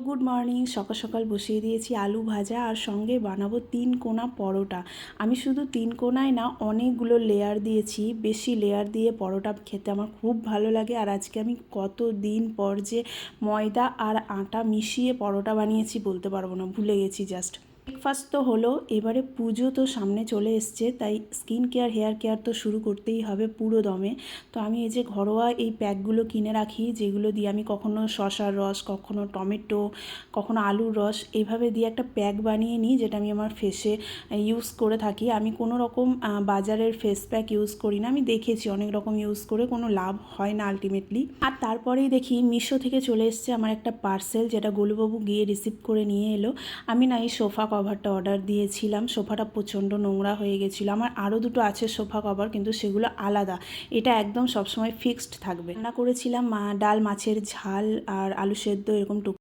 Good morning. সকাল সকাল বসিয়ে দিয়েছি আলু ভাজা আর সঙ্গে বানাবো 3 কোনা পরোটা। আমি শুধু 3 কোনায় না, অনেকগুলো লেয়ার দিয়েছি। বেশি লেয়ার দিয়ে পরোটা খেতে আমার খুব ভালো লাগে। আর আজকে আমি কত দিন পর যে ময়দা আর আটা মিশিয়ে পরোটা বানিয়েছি বলতে পারবো না, ভুলে গেছি জাস্ট। ব্রেকফাস্ট তো হলো, এবারে পুজো তো সামনে চলে এসছে, তাই স্কিন কেয়ার হেয়ার কেয়ার তো শুরু করতেই হবে পুরো দমে। তো আমি এই যে ঘরোয়া এই প্যাকগুলো কিনে রাখি, যেগুলো দিয়ে আমি কখনো শসার রস, কখনো টমেটো, কখনো আলুর রস এইভাবে দিয়ে একটা প্যাক বানিয়ে নিই, যেটা আমি আমার ফেসে ইউজ করে থাকি। আমি কোনো রকম বাজারের ফেস প্যাক ইউজ করি না। আমি দেখেছি অনেক রকম ইউজ করে, কোনো লাভ হয় না আলটিমেটলি। আর তারপরেই দেখি মিশো থেকে চলে এসছে আমার একটা পার্সেল, যেটা গোলুবাবু গিয়ে রিসিভ করে নিয়ে এলো। আমি না এই সোফা কভারটা অর্ডার দিয়েছিলাম। সোফাটা প্রচণ্ড নোংরা হয়ে গেছিলো। আমার আরও দুটো আছে সোফা কভার, কিন্তু সেগুলো আলাদা। এটা একদম সবসময় ফিক্সড থাকবে। রান্না করেছিলাম ডাল, মাছের ঝাল আর আলু সেদ্ধ, এরকম টুক